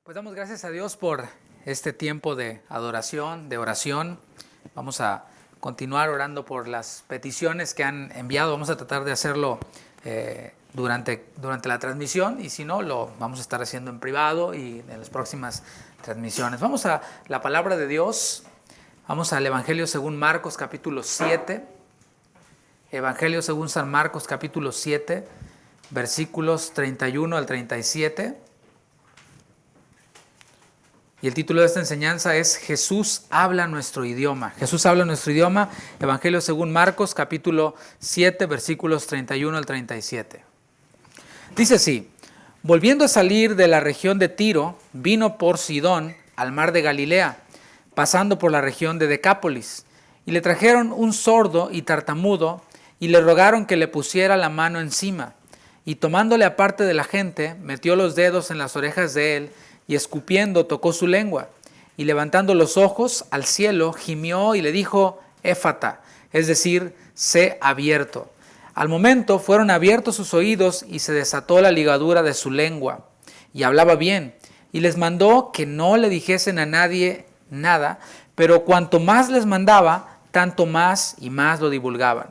Pues damos gracias a Dios por este tiempo de adoración, de oración. Vamos a continuar orando por las peticiones que han enviado. Vamos a tratar de hacerlo durante la transmisión, y si no, lo vamos a estar haciendo en privado y en las próximas transmisiones. Vamos a la palabra de Dios. Vamos al Evangelio según Marcos capítulo 7. Evangelio según San Marcos capítulo 7, versículos 31 al 37. Y el título de esta enseñanza es Jesús habla nuestro idioma. Jesús habla nuestro idioma. Evangelio según Marcos capítulo 7, versículos 31 al 37. Dice así: volviendo a salir de la región de Tiro, vino por Sidón al mar de Galilea, pasando por la región de Decápolis. Y le trajeron un sordo y tartamudo, y le rogaron que le pusiera la mano encima. Y tomándole aparte de la gente, metió los dedos en las orejas de él, y escupiendo tocó su lengua. Y levantando los ojos al cielo, gimió y le dijo: Éfata, es decir, sé abierto. Al momento fueron abiertos sus oídos y se desató la ligadura de su lengua. Y hablaba bien. Y les mandó que no le dijesen a nadie nada, pero cuanto más les mandaba, tanto más y más lo divulgaban.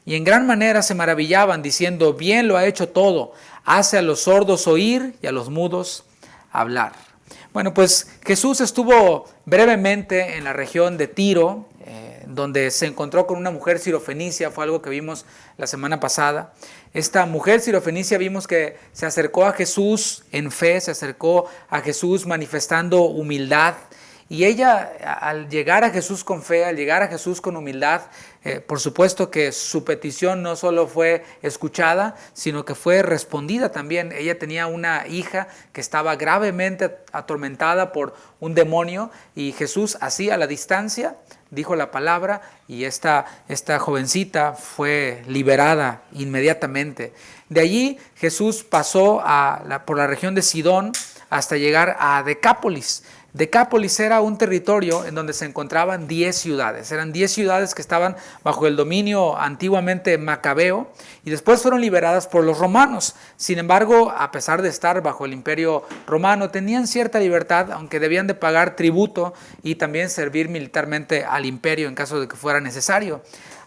Y en gran manera se maravillaban, diciendo: bien lo ha hecho todo, hace a los sordos oír y a los mudos hablar. Bueno, pues Jesús estuvo brevemente en la región de Tiro, donde se encontró con una mujer sirofenicia. Fue algo que vimos la semana pasada. Esta mujer sirofenicia vimos que se acercó a Jesús en fe, se acercó a Jesús manifestando humildad. Y ella, al llegar a Jesús con fe, al llegar a Jesús con humildad, por supuesto que su petición no solo fue escuchada, sino que fue respondida también. Ella tenía una hija que estaba gravemente atormentada por un demonio, y Jesús, así a la distancia, dijo la palabra, y esta jovencita fue liberada inmediatamente. De allí Jesús pasó por la región de Sidón hasta llegar a Decápolis. Decápolis era un territorio en donde se encontraban 10 ciudades. Eran 10 ciudades que estaban bajo el dominio antiguamente macabeo, y después fueron liberadas por los romanos. Sin embargo, a pesar de estar bajo el imperio romano, tenían cierta libertad, aunque debían de pagar tributo y también servir militarmente al imperio en caso de que fuera necesario.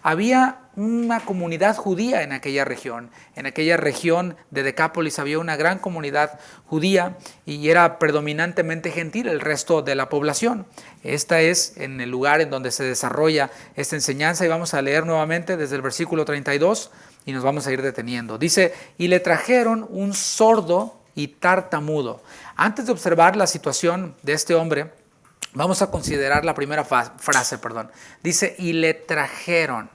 Había una comunidad judía en aquella región. En aquella región de Decápolis había una gran comunidad judía, y era predominantemente gentil el resto de la población. Esta es en el lugar en donde se desarrolla esta enseñanza, y vamos a leer nuevamente desde el versículo 32 y nos vamos a ir deteniendo. Dice: y le trajeron un sordo y tartamudo. Antes de observar la situación de este hombre, vamos a considerar la primera frase. Dice: y le trajeron.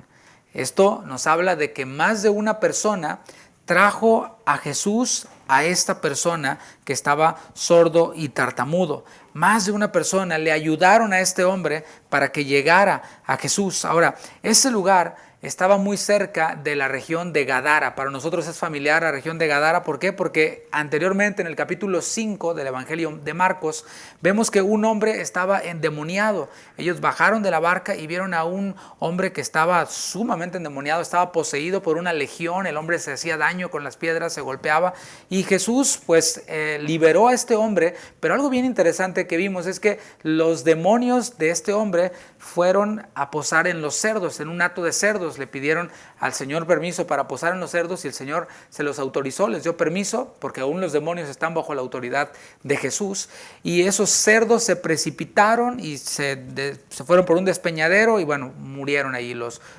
Esto nos habla de que más de una persona trajo a Jesús a esta persona que estaba sordo y tartamudo. Más de una persona le ayudaron a este hombre para que llegara a Jesús. Ahora, ese lugar estaba muy cerca de la región de Gadara. Para nosotros es familiar la región de Gadara. ¿Por qué? Porque anteriormente, en el capítulo 5 del Evangelio de Marcos, vemos que un hombre estaba endemoniado. Ellos bajaron de la barca y vieron a un hombre que estaba sumamente endemoniado, estaba poseído por una legión. El hombre se hacía daño con las piedras, se golpeaba, y Jesús pues liberó a este hombre. Pero algo bien interesante que vimos es que los demonios de este hombre fueron a posar en los cerdos, en un hato de cerdos. Le pidieron al Señor permiso para posar en los cerdos, y el Señor se los autorizó, les dio permiso, porque aún los demonios están bajo la autoridad de Jesús. Y esos cerdos se precipitaron y se fueron por un despeñadero, y bueno, murieron ahí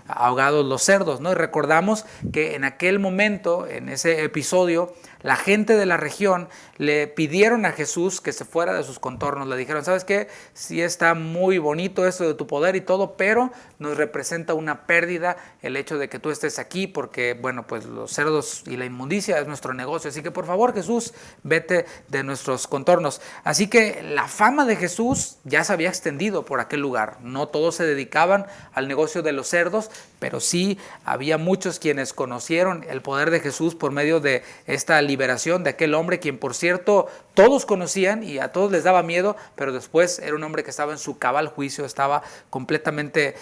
ahogados los cerdos, ¿no? Y recordamos que en aquel momento, en ese episodio, la gente de la región le pidieron a Jesús que se fuera de sus contornos. Le dijeron: ¿sabes qué? Sí, está muy bonito esto de tu poder y todo, pero nos representa una pérdida el hecho de que tú estés aquí, porque, bueno, pues los cerdos y la inmundicia es nuestro negocio. Así que, por favor, Jesús, vete de nuestros contornos. Así que la fama de Jesús ya se había extendido por aquel lugar. No todos se dedicaban al negocio de los cerdos, pero sí había muchos quienes conocieron el poder de Jesús por medio de esta liberación liberación de aquel hombre, quien por cierto todos conocían y a todos les daba miedo, pero después era un hombre que estaba en su cabal juicio, estaba completamente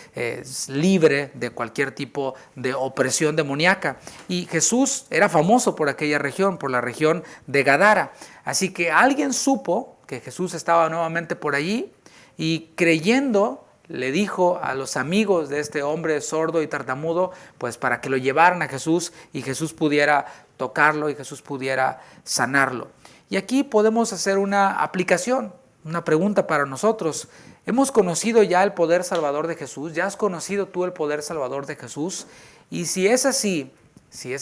libre de cualquier tipo de opresión demoníaca. Y Jesús era famoso por aquella región, por la región de Gadara. Así que alguien supo que Jesús estaba nuevamente por allí y creyendo le dijo a los amigos de este hombre sordo y tartamudo, pues para que lo llevaran a Jesús y Jesús pudiera tocarlo y Jesús pudiera sanarlo. Y aquí podemos hacer una aplicación, una pregunta para nosotros. ¿Hemos conocido ya el poder salvador de Jesús? ¿Ya has conocido tú el poder salvador de Jesús? Y si es así, si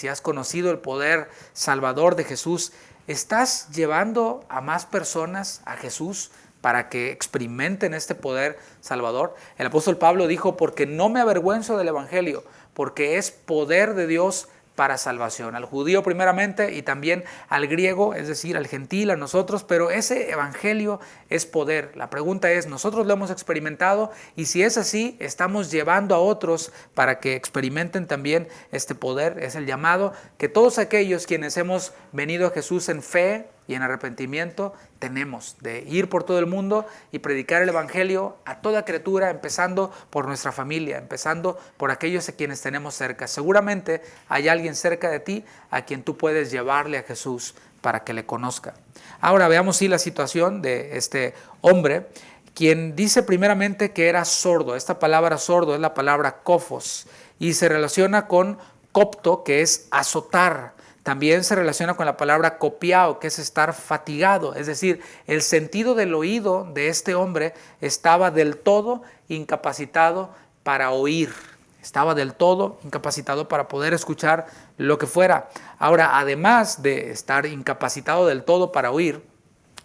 has conocido el poder salvador de Jesús, ¿estás llevando a más personas a Jesús para que experimenten este poder salvador? El apóstol Pablo dijo, porque no me avergüenzo del evangelio, porque es poder de Dios para salvación, al judío primeramente y también al griego, es decir, al gentil, a nosotros, pero ese evangelio es poder. La pregunta es, ¿nosotros lo hemos experimentado? Y si es así, ¿estamos llevando a otros para que experimenten también este poder? Es el llamado que todos aquellos quienes hemos venido a Jesús en fe y en arrepentimiento tenemos de ir por todo el mundo y predicar el evangelio a toda criatura, empezando por nuestra familia, empezando por aquellos a quienes tenemos cerca. Seguramente hay alguien cerca de ti a quien tú puedes llevarle a Jesús para que le conozca. Ahora veamos la situación de este hombre, quien dice primeramente que era sordo. Esta palabra sordo es la palabra kofos y se relaciona con copto, que es azotar. También se relaciona con la palabra copiao, que es estar fatigado. Es decir, el sentido del oído de este hombre estaba del todo incapacitado para oír. Estaba del todo incapacitado para poder escuchar lo que fuera. Ahora, además de estar incapacitado del todo para oír,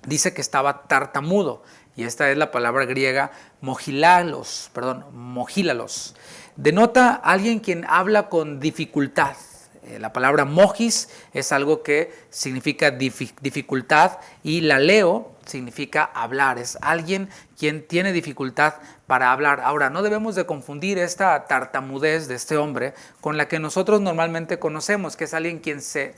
dice que estaba tartamudo. Y esta es la palabra griega mogilalos. Denota a alguien quien habla con dificultad. La palabra mogis es algo que significa dificultad y laleo significa hablar. Es alguien quien tiene dificultad para hablar. Ahora, no debemos de confundir esta tartamudez de este hombre con la que nosotros normalmente conocemos, que es alguien quien se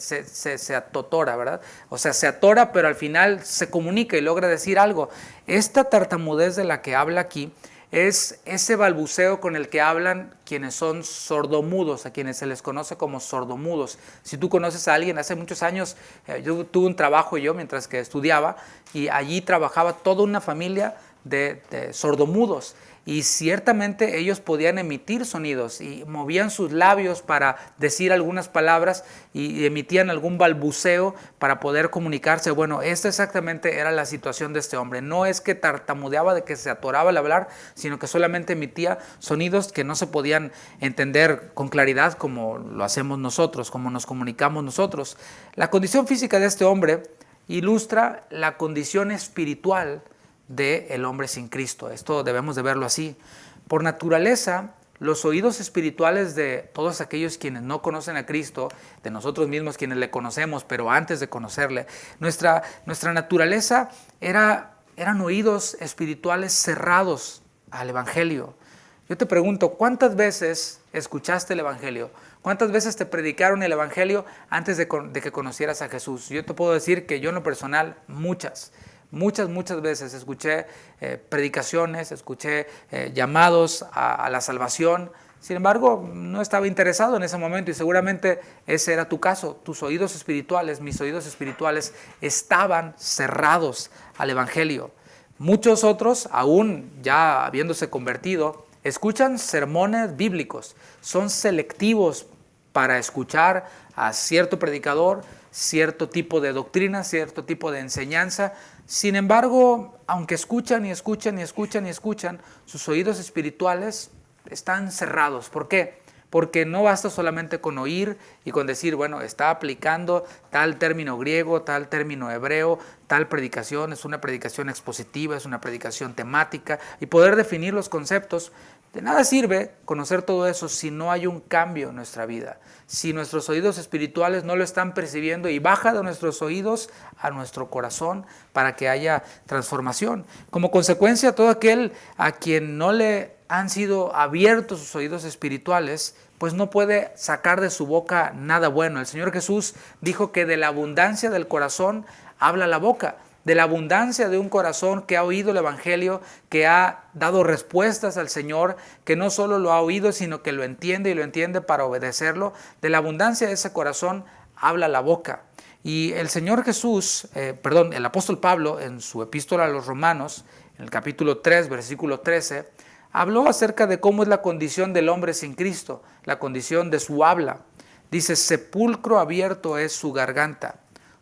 atotora, ¿verdad? O sea, se atora, pero al final se comunica y logra decir algo. Esta tartamudez de la que habla aquí es ese balbuceo con el que hablan quienes son sordomudos, a quienes se les conoce como sordomudos. Si tú conoces a alguien, hace muchos años yo tuve un trabajo mientras que estudiaba y allí trabajaba toda una familia de sordomudos. Y ciertamente ellos podían emitir sonidos y movían sus labios para decir algunas palabras y emitían algún balbuceo para poder comunicarse. Bueno, esta exactamente era la situación de este hombre. No es que tartamudeaba, de que se atoraba al hablar, sino que solamente emitía sonidos que no se podían entender con claridad como lo hacemos nosotros, como nos comunicamos nosotros. La condición física de este hombre ilustra la condición espiritual del hombre sin Cristo. Esto debemos de verlo así. Por naturaleza, los oídos espirituales de todos aquellos quienes no conocen a Cristo, de nosotros mismos quienes le conocemos, pero antes de conocerle, nuestra naturaleza eran oídos espirituales cerrados al Evangelio. Yo te pregunto, ¿cuántas veces escuchaste el Evangelio? ¿Cuántas veces te predicaron el Evangelio antes de que conocieras a Jesús? Yo te puedo decir que yo en lo personal, muchas veces escuché predicaciones, escuché llamados a la salvación. Sin embargo, no estaba interesado en ese momento y seguramente ese era tu caso. Tus oídos espirituales, mis oídos espirituales estaban cerrados al Evangelio. Muchos otros, aún ya habiéndose convertido, escuchan sermones bíblicos. Son selectivos para escuchar a cierto predicador, cierto tipo de doctrina, cierto tipo de enseñanza. Sin embargo, aunque escuchan, sus oídos espirituales están cerrados. ¿Por qué? Porque no basta solamente con oír y con decir, bueno, está aplicando tal término griego, tal término hebreo, tal predicación, es una predicación expositiva, es una predicación temática, y poder definir los conceptos. De nada sirve conocer todo eso si no hay un cambio en nuestra vida, si nuestros oídos espirituales no lo están percibiendo y baja de nuestros oídos a nuestro corazón para que haya transformación. Como consecuencia, todo aquel a quien no le han sido abiertos sus oídos espirituales, pues no puede sacar de su boca nada bueno. El Señor Jesús dijo que de la abundancia del corazón habla la boca. De la abundancia de un corazón que ha oído el Evangelio, que ha dado respuestas al Señor, que no solo lo ha oído, sino que lo entiende y lo entiende para obedecerlo. De la abundancia de ese corazón habla la boca. Y el Señor Jesús, el apóstol Pablo, en su epístola a los Romanos, en el capítulo 3, versículo 13, habló acerca de cómo es la condición del hombre sin Cristo, la condición de su habla. Dice, sepulcro abierto es su garganta,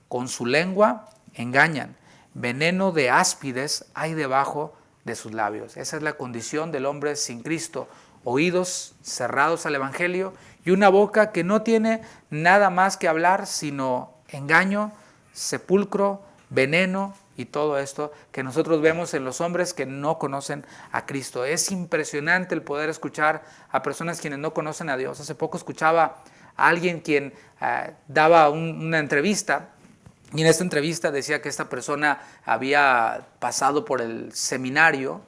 con su lengua engañan. Veneno de áspides hay debajo de sus labios. Esa es la condición del hombre sin Cristo. Oídos cerrados al Evangelio y una boca que no tiene nada más que hablar sino engaño, sepulcro, veneno y todo esto que nosotros vemos en los hombres que no conocen a Cristo. Es impresionante el poder escuchar a personas quienes no conocen a Dios. Hace poco escuchaba a alguien quien daba una entrevista. Y en esta entrevista decía que esta persona había pasado por el seminario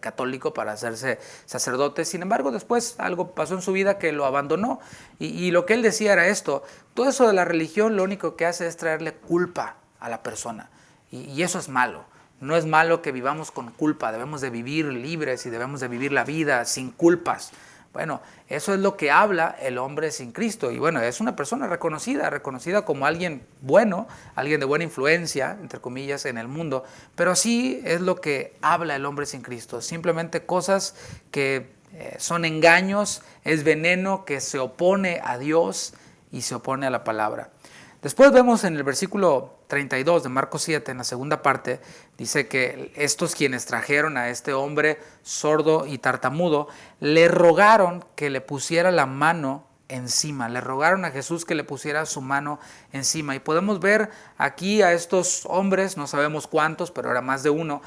católico para hacerse sacerdote. Sin embargo, después algo pasó en su vida que lo abandonó. Y lo que él decía era esto: todo eso de la religión lo único que hace es traerle culpa a la persona. Y eso es malo. No es malo que vivamos con culpa. Debemos de vivir libres y debemos de vivir la vida sin culpas. Bueno, eso es lo que habla el hombre sin Cristo. Y bueno, es una persona reconocida como alguien bueno, alguien de buena influencia, entre comillas, en el mundo. Pero sí es lo que habla el hombre sin Cristo. Simplemente cosas que son engaños, es veneno que se opone a Dios y se opone a la palabra. Después vemos en el versículo 32 de Marcos 7, en la segunda parte, dice que estos quienes trajeron a este hombre sordo y tartamudo, le rogaron que le pusiera la mano encima, le rogaron a Jesús que le pusiera su mano encima. Y podemos ver aquí a estos hombres, no sabemos cuántos, pero era más de uno,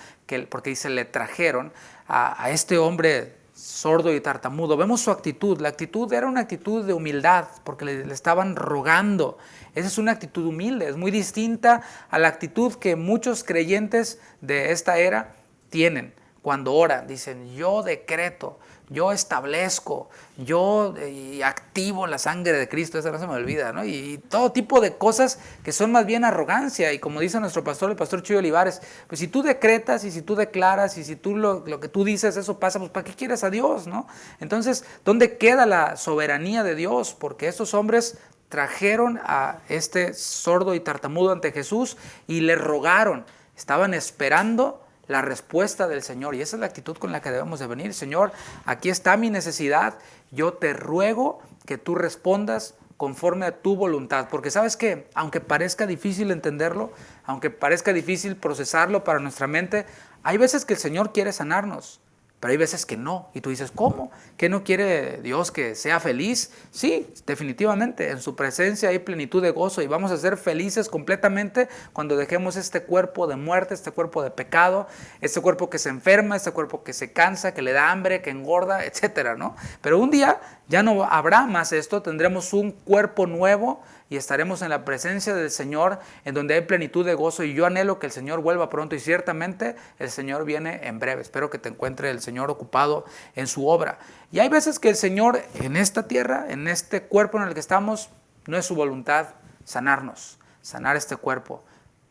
porque dice le trajeron a este hombre sordo y tartamudo. Vemos su actitud. La actitud era una actitud de humildad, porque le estaban rogando. Esa es una actitud humilde, es muy distinta a la actitud que muchos creyentes de esta era tienen cuando oran. Dicen, yo decreto, yo establezco, yo activo la sangre de Cristo. Eso no se me olvida, ¿no? Y todo tipo de cosas que son más bien arrogancia. Y como dice nuestro pastor, el pastor Chuy Olivares, pues si tú decretas y si tú declaras y si tú lo que tú dices, eso pasa, pues ¿para qué quieres a Dios, no? Entonces, ¿dónde queda la soberanía de Dios? Porque estos hombres trajeron a este sordo y tartamudo ante Jesús y le rogaron. Estaban esperando la respuesta del Señor, y esa es la actitud con la que debemos de venir. Señor, aquí está mi necesidad, yo te ruego que tú respondas conforme a tu voluntad, porque sabes que aunque parezca difícil entenderlo, aunque parezca difícil procesarlo para nuestra mente, hay veces que el Señor quiere sanarnos, pero hay veces que no. Y tú dices, ¿cómo? ¿Que no quiere Dios que sea feliz? Sí, definitivamente. En su presencia hay plenitud de gozo y vamos a ser felices completamente cuando dejemos este cuerpo de muerte, este cuerpo de pecado, este cuerpo que se enferma, este cuerpo que se cansa, que le da hambre, que engorda, etcétera, ¿no? Pero un día ya no habrá más esto, tendremos un cuerpo nuevo y estaremos en la presencia del Señor, en donde hay plenitud de gozo. Y yo anhelo que el Señor vuelva pronto, y ciertamente el Señor viene en breve. Espero que te encuentre el Señor ocupado en su obra. Y hay veces que el Señor en esta tierra, en este cuerpo en el que estamos, no es su voluntad sanarnos, sanar este cuerpo.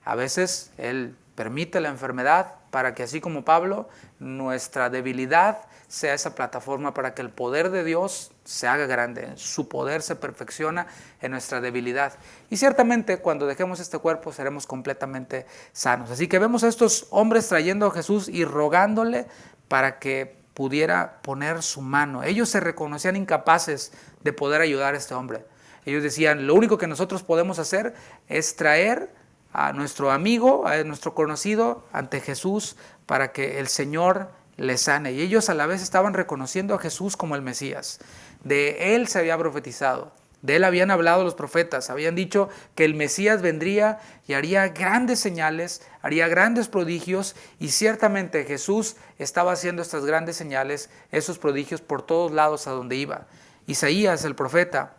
A veces Él permite la enfermedad para que, así como Pablo, nuestra debilidad sea esa plataforma para que el poder de Dios se haga grande. Su poder se perfecciona en nuestra debilidad. Y ciertamente cuando dejemos este cuerpo seremos completamente sanos. Así que vemos a estos hombres trayendo a Jesús y rogándole para que pudiera poner su mano. Ellos se reconocían incapaces de poder ayudar a este hombre. Ellos decían, lo único que nosotros podemos hacer es traer a nuestro amigo, a nuestro conocido ante Jesús para que el Señor le sane. Y ellos a la vez estaban reconociendo a Jesús como el Mesías. De Él se había profetizado, de Él habían hablado los profetas, habían dicho que el Mesías vendría y haría grandes señales, haría grandes prodigios, y ciertamente Jesús estaba haciendo estas grandes señales, esos prodigios por todos lados a donde iba. Isaías, el profeta,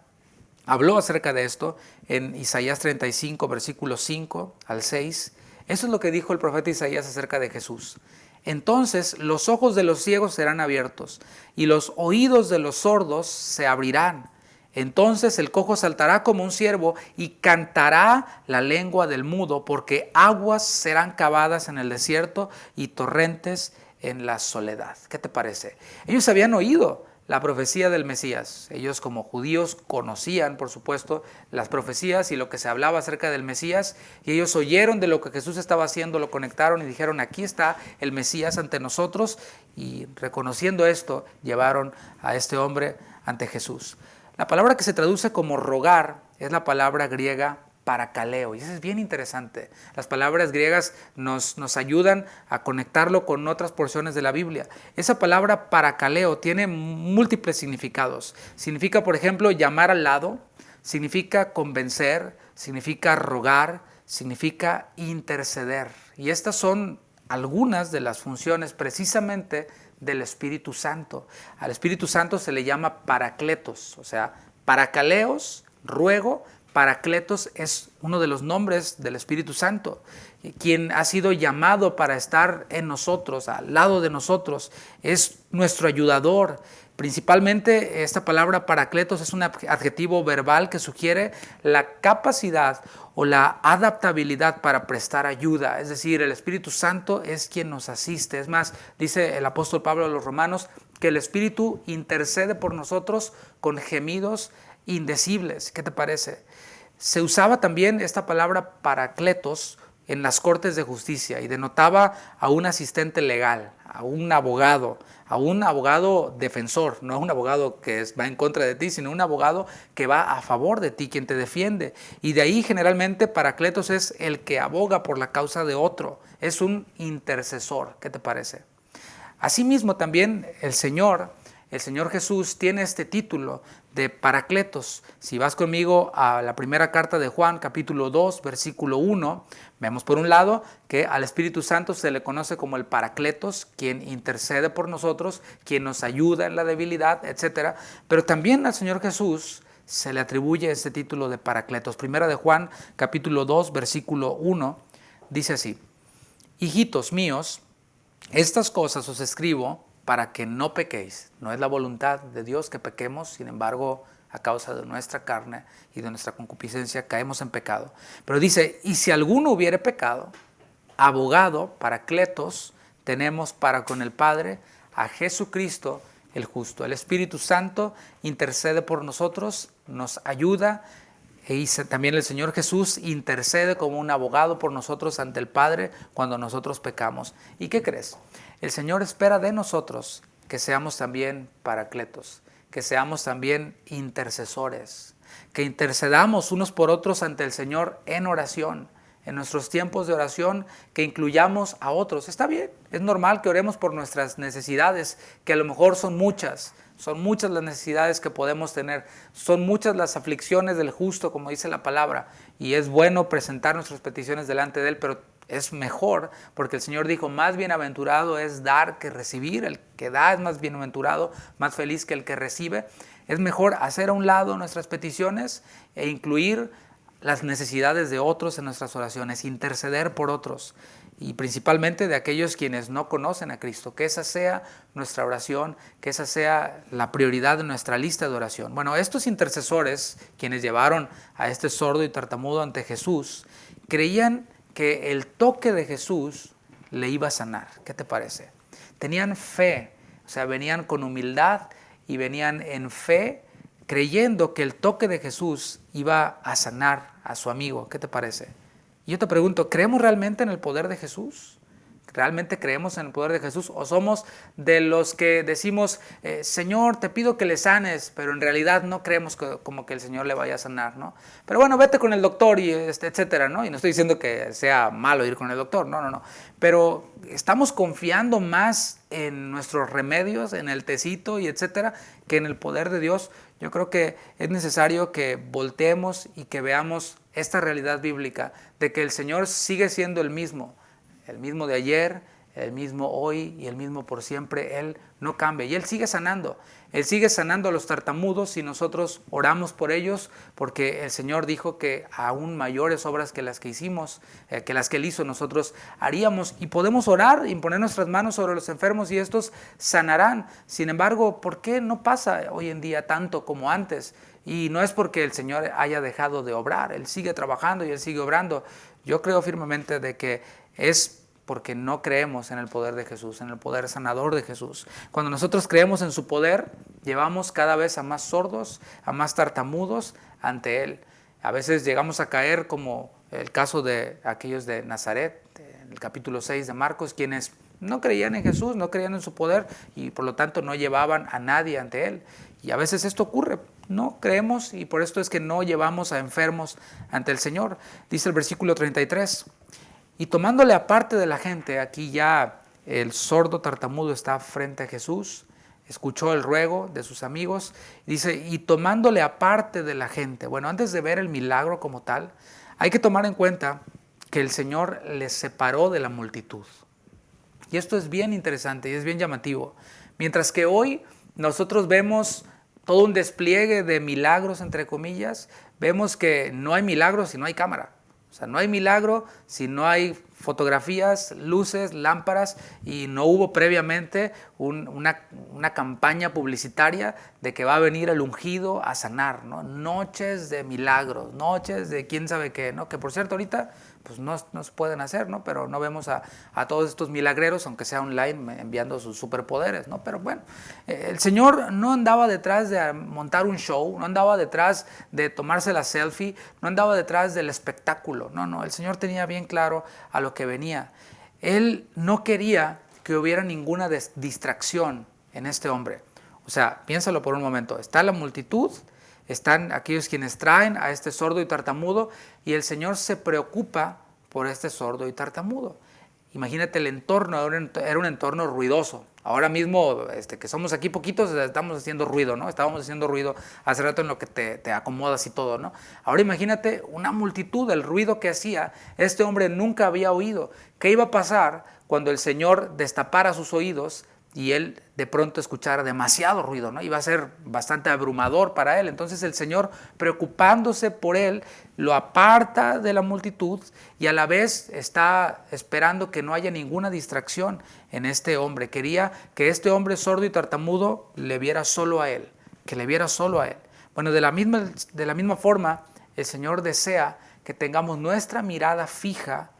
habló acerca de esto en Isaías 35, versículos 5 al 6. Eso es lo que dijo el profeta Isaías acerca de Jesús. Entonces los ojos de los ciegos serán abiertos y los oídos de los sordos se abrirán. Entonces el cojo saltará como un ciervo y cantará la lengua del mudo, porque aguas serán cavadas en el desierto y torrentes en la soledad. ¿Qué te parece? Ellos habían oído la profecía del Mesías. Ellos como judíos conocían, por supuesto, las profecías y lo que se hablaba acerca del Mesías, y ellos oyeron de lo que Jesús estaba haciendo, lo conectaron y dijeron, aquí está el Mesías ante nosotros, y reconociendo esto, llevaron a este hombre ante Jesús. La palabra que se traduce como rogar es la palabra griega parakaleo, y eso es bien interesante. Las palabras griegas nos ayudan a conectarlo con otras porciones de la Biblia. Esa palabra parakaleo tiene múltiples significados. Significa, por ejemplo, llamar al lado, significa convencer, significa rogar, significa interceder. Y estas son algunas de las funciones precisamente del Espíritu Santo. Al Espíritu Santo se le llama paracletos, o sea, paracaleos, ruego. Paracletos es uno de los nombres del Espíritu Santo, quien ha sido llamado para estar en nosotros, al lado de nosotros, es nuestro ayudador. Principalmente esta palabra paracletos es un adjetivo verbal que sugiere la capacidad o la adaptabilidad para prestar ayuda. Es decir, el Espíritu Santo es quien nos asiste. Es más, dice el apóstol Pablo a los romanos que el Espíritu intercede por nosotros con gemidos indecibles. ¿Qué te parece? Se usaba también esta palabra paracletos en las cortes de justicia y denotaba a un asistente legal, a un abogado defensor, no un abogado que va en contra de ti, sino un abogado que va a favor de ti, quien te defiende. Y de ahí generalmente paracletos es el que aboga por la causa de otro, es un intercesor. ¿Qué te parece? Asimismo también el Señor Jesús tiene este título de Paracletos. Si vas conmigo a la primera carta de Juan, capítulo 2, versículo 1, vemos por un lado que al Espíritu Santo se le conoce como el Paracletos, quien intercede por nosotros, quien nos ayuda en la debilidad, etc. Pero también al Señor Jesús se le atribuye este título de Paracletos. Primera de Juan, capítulo 2, versículo 1, dice así: hijitos míos, estas cosas os escribo para que no pequéis. No es la voluntad de Dios que pequemos, sin embargo, a causa de nuestra carne y de nuestra concupiscencia caemos en pecado. Pero dice, y si alguno hubiere pecado, abogado, paracletos, tenemos para con el Padre a Jesucristo el justo. El Espíritu Santo intercede por nosotros, nos ayuda, y también el Señor Jesús intercede como un abogado por nosotros ante el Padre cuando nosotros pecamos. ¿Y qué crees? El Señor espera de nosotros que seamos también paracletos, que seamos también intercesores, que intercedamos unos por otros ante el Señor en oración, en nuestros tiempos de oración, que incluyamos a otros. Está bien, es normal que oremos por nuestras necesidades, que a lo mejor son muchas las necesidades que podemos tener, son muchas las aflicciones del justo, como dice la palabra, y es bueno presentar nuestras peticiones delante de Él, pero es mejor, porque el Señor dijo, más bienaventurado es dar que recibir, el que da es más bienaventurado, más feliz que el que recibe. Es mejor hacer a un lado nuestras peticiones e incluir las necesidades de otros en nuestras oraciones, interceder por otros, y principalmente de aquellos quienes no conocen a Cristo, que esa sea nuestra oración, que esa sea la prioridad de nuestra lista de oración. Bueno, estos intercesores, quienes llevaron a este sordo y tartamudo ante Jesús, creían que el toque de Jesús le iba a sanar. ¿Qué te parece? Tenían fe, o sea, venían con humildad y venían en fe, creyendo que el toque de Jesús iba a sanar a su amigo. ¿Qué te parece? Y yo te pregunto, ¿creemos realmente en el poder de Jesús? ¿Realmente creemos en el poder de Jesús? ¿O somos de los que decimos, Señor, te pido que le sanes, pero en realidad no creemos como que el Señor le vaya a sanar, ¿no? Pero bueno, vete con el doctor y etcétera, ¿no? Y no estoy diciendo que sea malo ir con el doctor, no. Pero estamos confiando más en nuestros remedios, en el tecito y etcétera, que en el poder de Dios. Yo creo que es necesario que volteemos y que veamos esta realidad bíblica de que el Señor sigue siendo el mismo de ayer, el mismo hoy y el mismo por siempre. Él no cambia y Él sigue sanando. Él sigue sanando a los tartamudos y nosotros oramos por ellos porque el Señor dijo que aún mayores obras que las que hicimos, que las que Él hizo, nosotros haríamos. Y podemos orar y poner nuestras manos sobre los enfermos y estos sanarán. Sin embargo, ¿por qué no pasa hoy en día tanto como antes? Y no es porque el Señor haya dejado de obrar. Él sigue trabajando y Él sigue obrando. Yo creo firmemente de que es porque no creemos en el poder de Jesús, en el poder sanador de Jesús. Cuando nosotros creemos en su poder, llevamos cada vez a más sordos, a más tartamudos ante Él. A veces llegamos a caer como el caso de aquellos de Nazaret, en el capítulo 6 de Marcos, quienes no creían en Jesús, no creían en su poder y por lo tanto no llevaban a nadie ante Él. Y a veces esto ocurre, no creemos y por esto es que no llevamos a enfermos ante el Señor. Dice el versículo 33, y tomándole aparte de la gente, aquí ya el sordo tartamudo está frente a Jesús, escuchó el ruego de sus amigos, dice, y tomándole aparte de la gente. Bueno, antes de ver el milagro como tal, hay que tomar en cuenta que el Señor les separó de la multitud. Y esto es bien interesante y es bien llamativo. Mientras que hoy nosotros vemos todo un despliegue de milagros, entre comillas, vemos que no hay milagros si no hay cámara. O sea, no hay milagro si no hay fotografías, luces, lámparas y no hubo previamente una campaña publicitaria de que va a venir el ungido a sanar, ¿no? Noches de milagros, noches de quién sabe qué, ¿no? Que por cierto ahorita pues no se pueden hacer, ¿no? Pero no vemos a todos estos milagreros, aunque sea online, enviando sus superpoderes, ¿no? Pero bueno, el Señor no andaba detrás de montar un show, no andaba detrás de tomarse la selfie, no andaba detrás del espectáculo, no, el Señor tenía bien claro a lo que venía. Él no quería que hubiera ninguna distracción en este hombre. O sea, piénsalo por un momento, está la multitud, están aquellos quienes traen a este sordo y tartamudo y el Señor se preocupa por este sordo y tartamudo. Imagínate el entorno, era un entorno ruidoso. Ahora mismo que somos aquí poquitos estamos haciendo ruido, ¿no? Estábamos haciendo ruido hace rato en lo que te acomodas y todo, ¿no? Ahora imagínate una multitud, el ruido que hacía, este hombre nunca había oído. ¿Qué iba a pasar cuando el Señor destapara sus oídos y él de pronto escuchara demasiado ruido, ¿no? Iba a ser bastante abrumador para él. Entonces el Señor, preocupándose por él, lo aparta de la multitud y a la vez está esperando que no haya ninguna distracción en este hombre. Quería que este hombre sordo y tartamudo le viera solo a él, que le viera solo a él. Bueno, de la misma forma, el Señor desea que tengamos nuestra mirada fija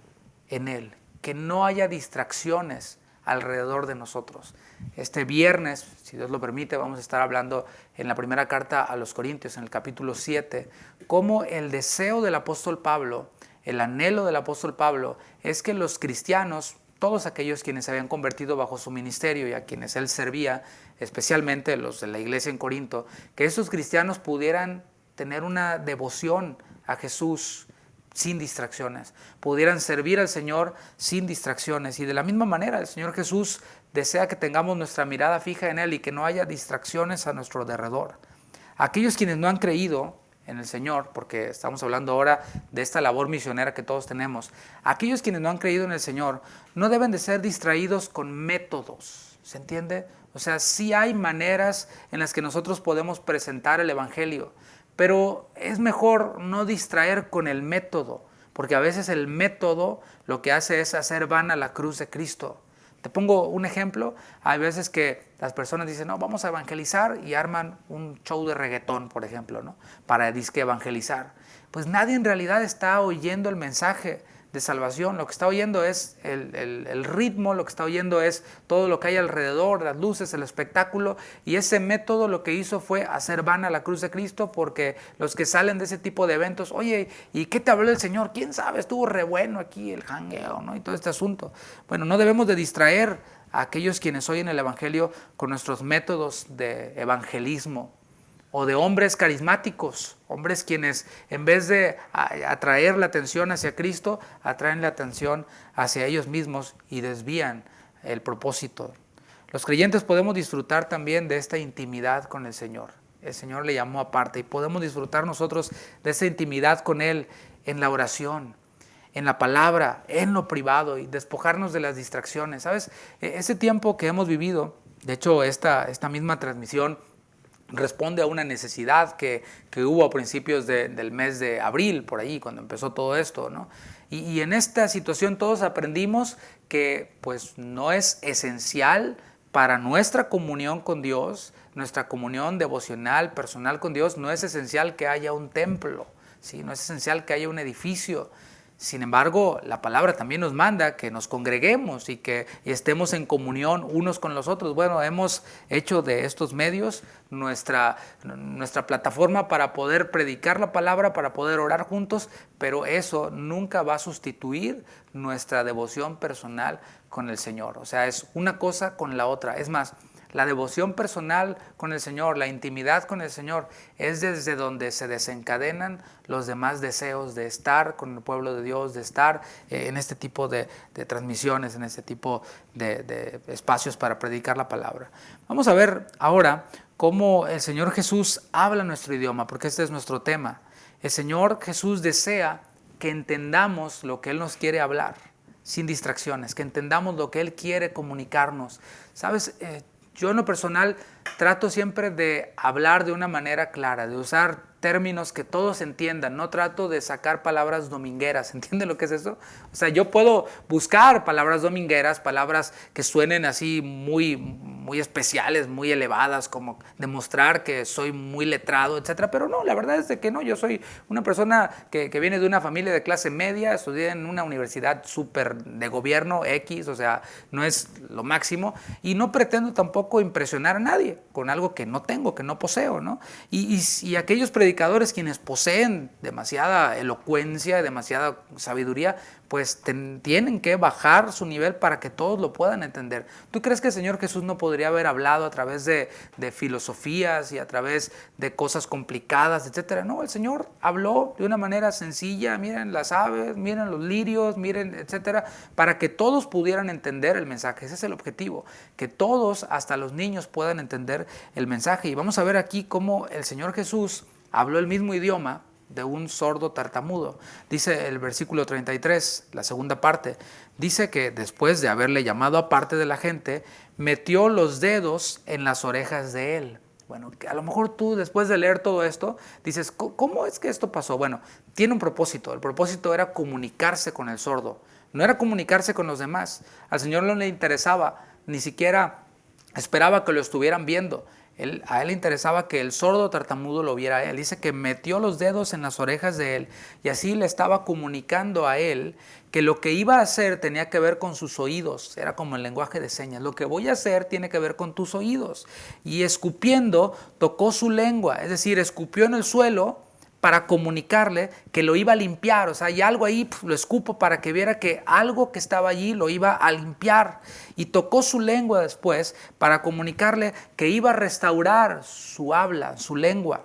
en Él, que no haya distracciones alrededor de nosotros. Este viernes, si Dios lo permite, vamos a estar hablando en la primera carta a los Corintios, en el capítulo 7, cómo el deseo del apóstol Pablo, el anhelo del apóstol Pablo, es que los cristianos, todos aquellos quienes se habían convertido bajo su ministerio y a quienes él servía, especialmente los de la iglesia en Corinto, que esos cristianos pudieran tener una devoción a Jesús sin distracciones, pudieran servir al Señor sin distracciones. Y de la misma manera, el Señor Jesús desea que tengamos nuestra mirada fija en Él y que no haya distracciones a nuestro alrededor. Aquellos quienes no han creído en el Señor, porque estamos hablando ahora de esta labor misionera que todos tenemos, aquellos quienes no han creído en el Señor no deben de ser distraídos con métodos, ¿se entiende? O sea, sí hay maneras en las que nosotros podemos presentar el Evangelio, pero es mejor no distraer con el método, porque a veces el método lo que hace es hacer vana la cruz de Cristo. Te pongo un ejemplo, hay veces que las personas dicen, no, vamos a evangelizar y arman un show de reggaetón, por ejemplo, ¿no? Para disque evangelizar. Pues nadie en realidad está oyendo el mensaje de salvación, lo que está oyendo es el ritmo, lo que está oyendo es todo lo que hay alrededor, las luces, el espectáculo, y ese método lo que hizo fue hacer vana la cruz de Cristo, porque los que salen de ese tipo de eventos, oye, ¿y qué te habló el Señor? ¿Quién sabe? Estuvo re bueno aquí el jangueo, ¿no? Y todo este asunto. Bueno, no debemos de distraer a aquellos quienes oyen el Evangelio con nuestros métodos de evangelismo, o de hombres carismáticos, hombres quienes en vez de atraer la atención hacia Cristo, atraen la atención hacia ellos mismos y desvían el propósito. Los creyentes podemos disfrutar también de esta intimidad con el Señor. El Señor le llamó aparte y podemos disfrutar nosotros de esa intimidad con Él en la oración, en la palabra, en lo privado y despojarnos de las distracciones. ¿Sabes? Ese tiempo que hemos vivido, de hecho esta misma transmisión responde a una necesidad que hubo a principios del mes de abril, por ahí, cuando empezó todo esto, ¿no? Y en esta situación todos aprendimos que pues no es esencial para nuestra comunión con Dios, nuestra comunión devocional, personal con Dios, no es esencial que haya un templo, ¿sí? No es esencial que haya un edificio. Sin embargo, la palabra también nos manda que nos congreguemos y que estemos en comunión unos con los otros. Bueno, hemos hecho de estos medios nuestra plataforma para poder predicar la palabra, para poder orar juntos, pero eso nunca va a sustituir nuestra devoción personal con el Señor. O sea, es una cosa con la otra. Es más, la devoción personal con el Señor, la intimidad con el Señor, es desde donde se desencadenan los demás deseos de estar con el pueblo de Dios, de estar en este tipo de transmisiones, en este tipo de espacios para predicar la palabra. Vamos a ver ahora cómo el Señor Jesús habla nuestro idioma, porque este es nuestro tema. El Señor Jesús desea que entendamos lo que Él nos quiere hablar, sin distracciones, que entendamos lo que Él quiere comunicarnos. ¿Sabes? Yo en lo personal trato siempre de hablar de una manera clara, de usar términos que todos entiendan, no trato de sacar palabras domingueras, ¿entienden lo que es eso? O sea, yo puedo buscar palabras domingueras, palabras que suenen así muy especiales, muy elevadas, como demostrar que soy muy letrado, etcétera, pero no, la verdad es de que no, yo soy una persona que viene de una familia de clase media, estudié en una universidad súper de gobierno X, o sea, no es lo máximo, y no pretendo tampoco impresionar a nadie con algo que no tengo, que no poseo, ¿no? Y aquellos predicadores quienes poseen demasiada elocuencia, demasiada sabiduría, pues tienen que bajar su nivel para que todos lo puedan entender. ¿Tú crees que el Señor Jesús no podría haber hablado a través de filosofías y a través de cosas complicadas, etcétera? No, el Señor habló de una manera sencilla, miren las aves, miren los lirios, miren, etcétera, para que todos pudieran entender el mensaje. Ese es el objetivo, que todos, hasta los niños, puedan entender el mensaje. Y vamos a ver aquí cómo el Señor Jesús habló el mismo idioma de un sordo tartamudo. Dice el versículo 33, la segunda parte, dice que después de haberle llamado aparte de la gente, metió los dedos en las orejas de él. Bueno, a lo mejor tú después de leer todo esto dices, ¿cómo es que esto pasó? Bueno, tiene un propósito. El propósito era comunicarse con el sordo, no era comunicarse con los demás. Al Señor no le interesaba, ni siquiera esperaba que lo estuvieran viendo. A él le interesaba que el sordo tartamudo lo viera a él. Dice que metió los dedos en las orejas de él y así le estaba comunicando a él que lo que iba a hacer tenía que ver con sus oídos. Era como el lenguaje de señas. Lo que voy a hacer tiene que ver con tus oídos. Y escupiendo, tocó su lengua, es decir, escupió en el suelo para comunicarle que lo iba a limpiar. O sea, hay algo ahí, lo escupo para que viera que algo que estaba allí lo iba a limpiar. Y tocó su lengua después para comunicarle que iba a restaurar su habla, su lengua.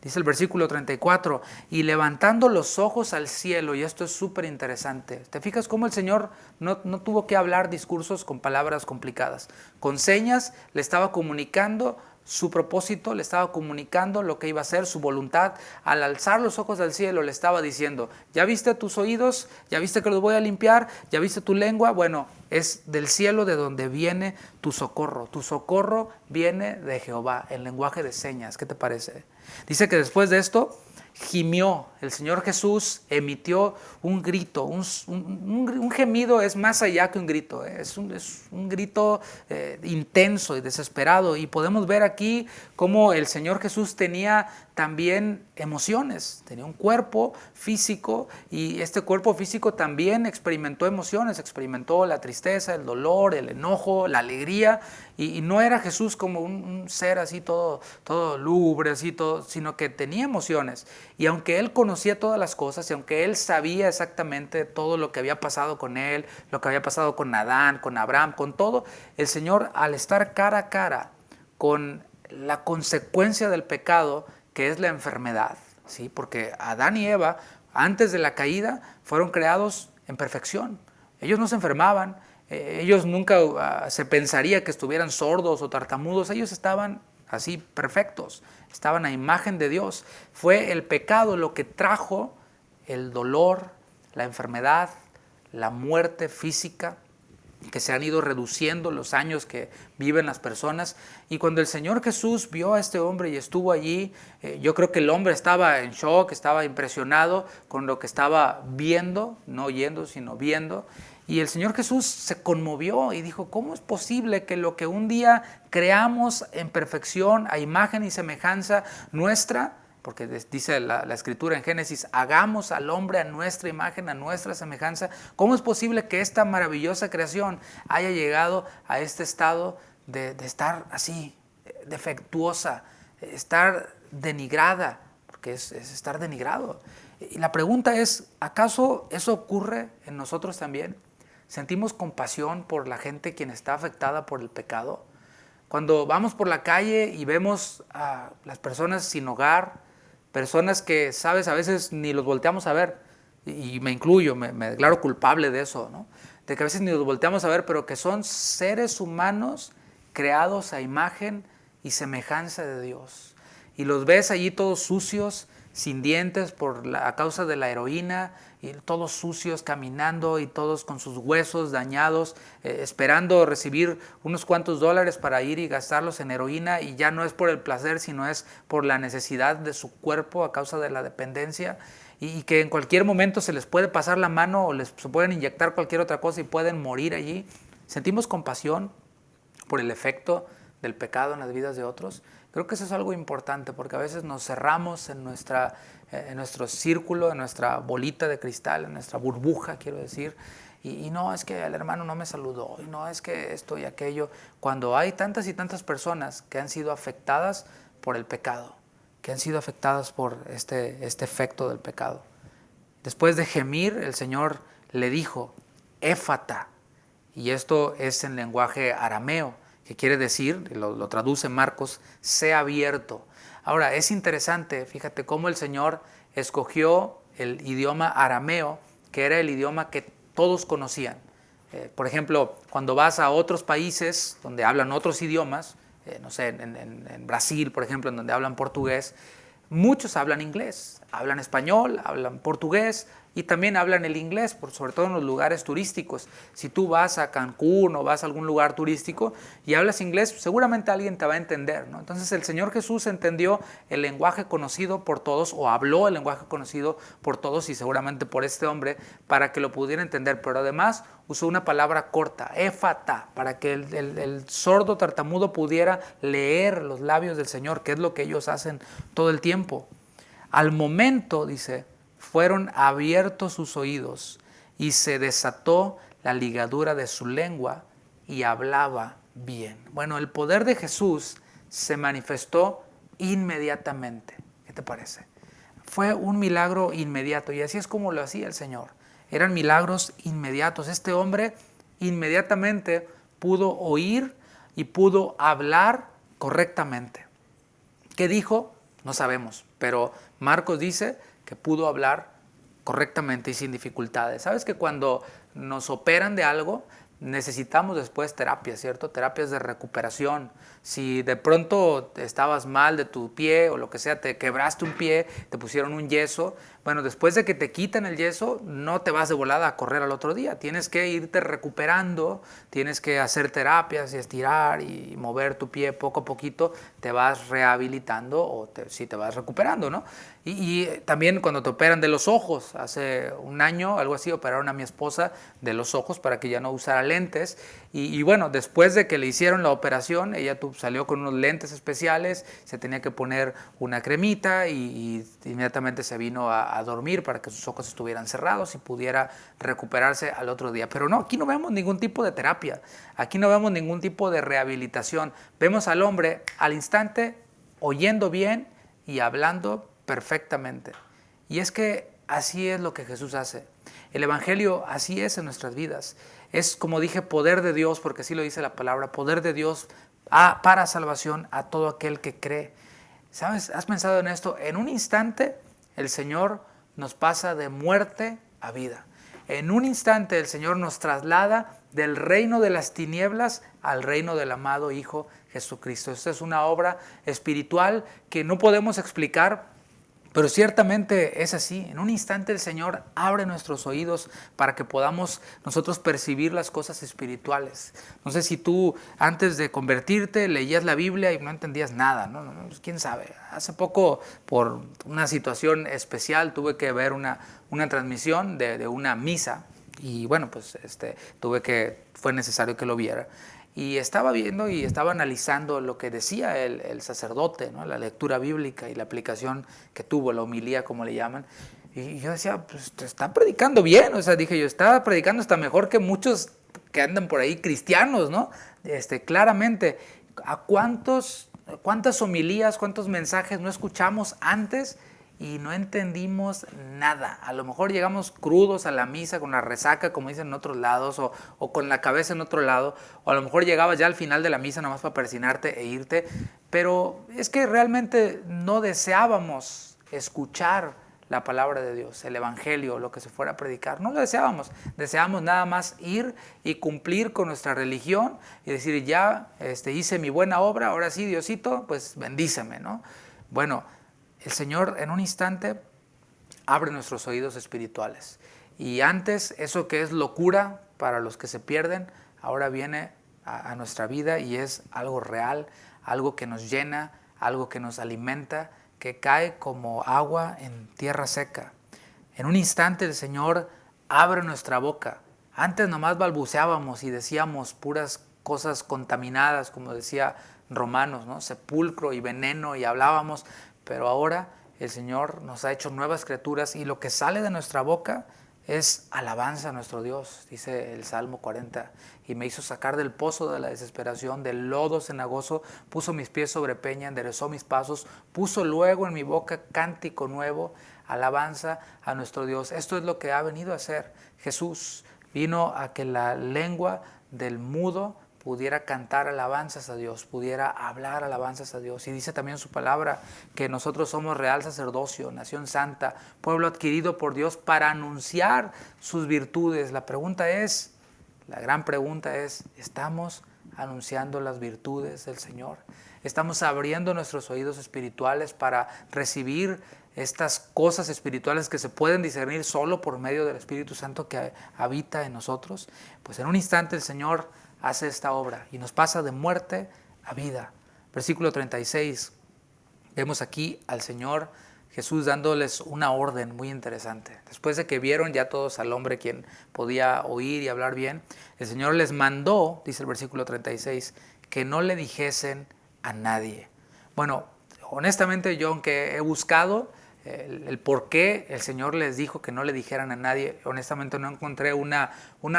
Dice el versículo 34, y levantando los ojos al cielo, y esto es súper interesante. ¿Te fijas cómo el Señor no tuvo que hablar discursos con palabras complicadas? Con señas le estaba comunicando su propósito, le estaba comunicando lo que iba a hacer, su voluntad. Al alzar los ojos al cielo le estaba diciendo, ¿ya viste tus oídos? ¿Ya viste que los voy a limpiar? ¿Ya viste tu lengua? Bueno, es del cielo de donde viene tu socorro. Tu socorro viene de Jehová, en lenguaje de señas. ¿Qué te parece? Dice que después de esto gimió. El Señor Jesús emitió un grito, un gemido es más allá que un grito, es un grito intenso y desesperado. Y podemos ver aquí cómo el Señor Jesús tenía también emociones, tenía un cuerpo físico y este cuerpo físico también experimentó emociones, experimentó la tristeza, el dolor, el enojo, la alegría. Y no era Jesús como un ser así todo lúgubre, así todo, sino que tenía emociones. Y aunque él conocía todas las cosas y aunque él sabía exactamente todo lo que había pasado con él, lo que había pasado con Adán, con Abraham, con todo, el Señor, al estar cara a cara con la consecuencia del pecado, que es la enfermedad, ¿sí? Porque Adán y Eva, antes de la caída, fueron creados en perfección. Ellos no se enfermaban, ellos nunca se pensaría que estuvieran sordos o tartamudos, ellos estaban así perfectos, estaban a imagen de Dios. Fue el pecado lo que trajo el dolor, la enfermedad, la muerte física, que se han ido reduciendo los años que viven las personas. Y cuando el Señor Jesús vio a este hombre y estuvo allí, yo creo que el hombre estaba en shock, estaba impresionado con lo que estaba viendo, no oyendo, sino viendo. Y el Señor Jesús se conmovió y dijo, ¿cómo es posible que lo que un día creamos en perfección, a imagen y semejanza nuestra, porque dice la Escritura en Génesis, hagamos al hombre a nuestra imagen, a nuestra semejanza? ¿Cómo es posible que esta maravillosa creación haya llegado a este estado de estar así, defectuosa, estar denigrada? Porque es estar denigrado. Y la pregunta es, ¿acaso eso ocurre en nosotros también? ¿Sentimos compasión por la gente quien está afectada por el pecado? Cuando vamos por la calle y vemos a las personas sin hogar, personas que, sabes, a veces ni los volteamos a ver, y me incluyo, me declaro culpable de eso, ¿no? De que a veces ni los volteamos a ver, pero que son seres humanos creados a imagen y semejanza de Dios. Y los ves allí todos sucios, sin dientes a causa de la heroína, y todos sucios caminando y todos con sus huesos dañados, esperando recibir unos cuantos dólares para ir y gastarlos en heroína, y ya no es por el placer, sino es por la necesidad de su cuerpo a causa de la dependencia, y que en cualquier momento se les puede pasar la mano o se pueden inyectar cualquier otra cosa y pueden morir allí. ¿Sentimos compasión por el efecto del pecado en las vidas de otros? Creo que eso es algo importante, porque a veces nos cerramos en nuestro círculo, en nuestra bolita de cristal, en nuestra burbuja, quiero decir, y no, es que el hermano no me saludó, y no, es que esto y aquello, cuando hay tantas y tantas personas que han sido afectadas por el pecado, que han sido afectadas por este efecto del pecado. Después de gemir, el Señor le dijo, éfata, y esto es en lenguaje arameo, que quiere decir, lo traduce Marcos, sea abierto. Ahora, es interesante, fíjate cómo el Señor escogió el idioma arameo, que era el idioma que todos conocían. Por ejemplo, cuando vas a otros países donde hablan otros idiomas, no sé, en Brasil, por ejemplo, en donde hablan portugués, muchos hablan inglés, hablan español, hablan portugués, y también hablan el inglés, sobre todo en los lugares turísticos. Si tú vas a Cancún o vas a algún lugar turístico y hablas inglés, seguramente alguien te va a entender, ¿no? Entonces el Señor Jesús entendió el lenguaje conocido por todos, o habló el lenguaje conocido por todos, y seguramente por este hombre, para que lo pudiera entender. Pero además usó una palabra corta, éfata, para que el sordo tartamudo pudiera leer los labios del Señor, que es lo que ellos hacen todo el tiempo. Al momento, dice, fueron abiertos sus oídos y se desató la ligadura de su lengua y hablaba bien. Bueno, el poder de Jesús se manifestó inmediatamente. ¿Qué te parece? Fue un milagro inmediato, y así es como lo hacía el Señor. Eran milagros inmediatos. Este hombre inmediatamente pudo oír y pudo hablar correctamente. ¿Qué dijo? No sabemos, pero Marcos dice que pudo hablar correctamente y sin dificultades. ¿Sabes que cuando nos operan de algo, necesitamos después terapias, ¿cierto? Terapias de recuperación. Si de pronto estabas mal de tu pie o lo que sea, te quebraste un pie, te pusieron un yeso, bueno, después de que te quitan el yeso, no te vas de volada a correr al otro día. Tienes que irte recuperando, tienes que hacer terapias y estirar y mover tu pie poco a poquito, te vas rehabilitando o sí te vas recuperando, ¿no? Y también cuando te operan de los ojos, hace un año, algo así, operaron a mi esposa de los ojos para que ya no usara lentes. Y bueno, después de que le hicieron la operación, ella salió con unos lentes especiales, se tenía que poner una cremita y inmediatamente se vino a dormir para que sus ojos estuvieran cerrados y pudiera recuperarse al otro día. Pero no, aquí no vemos ningún tipo de terapia, aquí no vemos ningún tipo de rehabilitación. Vemos al hombre al instante oyendo bien y hablando perfectamente. Y es que así es lo que Jesús hace. El Evangelio así es en nuestras vidas. Es, como dije, poder de Dios, porque así lo dice la palabra, poder de Dios para salvación a todo aquel que cree. ¿Sabes? ¿Has pensado en esto? En un instante el Señor nos pasa de muerte a vida. En un instante el Señor nos traslada del reino de las tinieblas al reino del amado Hijo Jesucristo. Esta es una obra espiritual que no podemos explicar Pero ciertamente es así. En un instante el Señor abre nuestros oídos para que podamos nosotros percibir las cosas espirituales. No sé si tú antes de convertirte leías la Biblia y no entendías nada, ¿no? Pues, quién sabe. Hace poco, por una situación especial, tuve que ver una transmisión de una misa y bueno, pues fue necesario que lo viera. Y estaba viendo y estaba analizando lo que decía el sacerdote, ¿no? La lectura bíblica y la aplicación que tuvo, la homilía, como le llaman. Y yo decía, pues te está predicando bien. O sea, dije yo, está predicando hasta mejor que muchos que andan por ahí cristianos, ¿no? Claramente, ¿cuántas homilías, cuántos mensajes no escuchamos antes y no entendimos nada? A lo mejor llegamos crudos a la misa con la resaca, como dicen en otros lados, o con la cabeza en otro lado, o a lo mejor llegabas ya al final de la misa nomás para persinarte e irte, pero es que realmente no deseábamos escuchar la palabra de Dios, el evangelio, lo que se fuera a predicar. No lo deseábamos, deseábamos nada más ir y cumplir con nuestra religión y decir, ya hice mi buena obra, ahora sí, Diosito, pues bendíceme, ¿no? Bueno, el Señor en un instante abre nuestros oídos espirituales. Y antes, eso que es locura para los que se pierden, ahora viene a nuestra vida y es algo real, algo que nos llena, algo que nos alimenta, que cae como agua en tierra seca. En un instante el Señor abre nuestra boca. Antes nomás balbuceábamos y decíamos puras cosas contaminadas, como decía Romanos, ¿no? Sepulcro y veneno, y hablábamos, pero ahora el Señor nos ha hecho nuevas criaturas y lo que sale de nuestra boca es alabanza a nuestro Dios, dice el Salmo 40. Y me hizo sacar del pozo de la desesperación, del lodo cenagoso, puso mis pies sobre peña, enderezó mis pasos, puso luego en mi boca cántico nuevo, alabanza a nuestro Dios. Esto es lo que ha venido a hacer Jesús. Vino a que la lengua del mudo pudiera cantar alabanzas a Dios, pudiera hablar alabanzas a Dios. Y dice también su palabra que nosotros somos real sacerdocio, nación santa, pueblo adquirido por Dios para anunciar sus virtudes. La gran pregunta es, ¿estamos anunciando las virtudes del Señor? ¿Estamos abriendo nuestros oídos espirituales para recibir estas cosas espirituales que se pueden discernir solo por medio del Espíritu Santo que habita en nosotros? Pues en un instante el Señor hace esta obra y nos pasa de muerte a vida. Versículo 36, vemos aquí al Señor Jesús dándoles una orden muy interesante. Después de que vieron ya todos al hombre quien podía oír y hablar bien, el Señor les mandó, dice el versículo 36, que no le dijesen a nadie. Bueno, honestamente yo, aunque he buscado el por qué el Señor les dijo que no le dijeran a nadie, honestamente no encontré una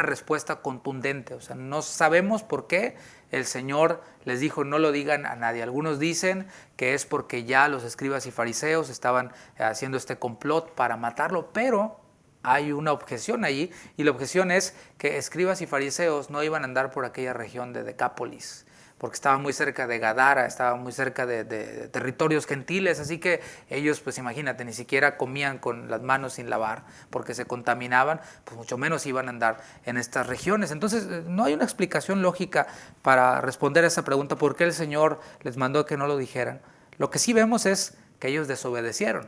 respuesta contundente. O sea, no sabemos por qué el Señor les dijo no lo digan a nadie. Algunos dicen que es porque ya los escribas y fariseos estaban haciendo este complot para matarlo, pero hay una objeción allí, y la objeción es que escribas y fariseos no iban a andar por aquella región de Decápolis, porque estaba muy cerca de Gadara, estaba muy cerca de territorios gentiles, así que ellos, pues imagínate, ni siquiera comían con las manos sin lavar, porque se contaminaban, pues mucho menos iban a andar en estas regiones. Entonces, no hay una explicación lógica para responder a esa pregunta, ¿por qué el Señor les mandó que no lo dijeran? Lo que sí vemos es que ellos desobedecieron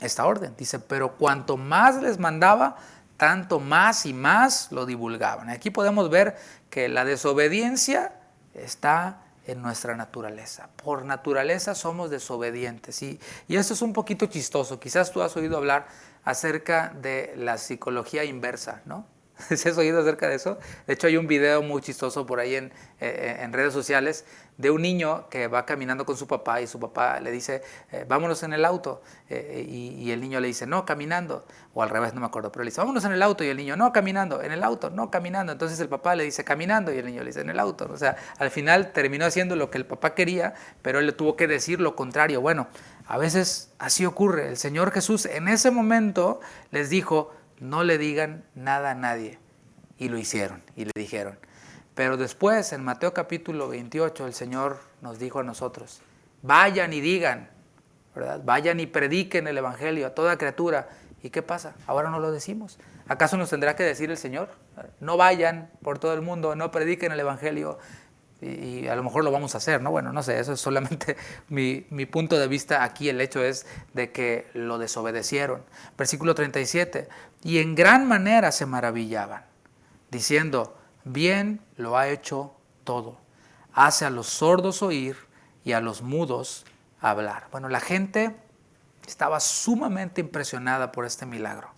esta orden. Dice, pero cuanto más les mandaba, tanto más y más lo divulgaban. Aquí podemos ver que la desobediencia está en nuestra naturaleza. Por naturaleza somos desobedientes. Y esto es un poquito chistoso. Quizás tú has oído hablar acerca de la psicología inversa, ¿no? ¿Se has oído acerca de eso? De hecho, hay un video muy chistoso por ahí en redes sociales de un niño que va caminando con su papá y su papá le dice, vámonos en el auto. Y el niño le dice, no, caminando. O al revés, no me acuerdo, pero le dice, vámonos en el auto. Y el niño, no, caminando. En el auto, no, caminando. Entonces el papá le dice, caminando. Y el niño le dice, en el auto. O sea, al final terminó haciendo lo que el papá quería, pero él le tuvo que decir lo contrario. Bueno, a veces así ocurre. El Señor Jesús en ese momento les dijo, no le digan nada a nadie. Y lo hicieron y le dijeron. Pero después, en Mateo capítulo 28, el Señor nos dijo a nosotros, vayan y digan, ¿verdad? Vayan y prediquen el evangelio a toda criatura. ¿Y qué pasa? Ahora no lo decimos. ¿Acaso nos tendrá que decir el Señor? No vayan por todo el mundo, no prediquen el evangelio. y a lo mejor lo vamos a hacer, ¿no? Bueno, no sé, eso es solamente mi punto de vista aquí. El hecho es de que lo desobedecieron. Versículo 37, y en gran manera se maravillaban, diciendo, bien lo ha hecho todo. Hace a los sordos oír y a los mudos hablar. Bueno, la gente estaba sumamente impresionada por este milagro.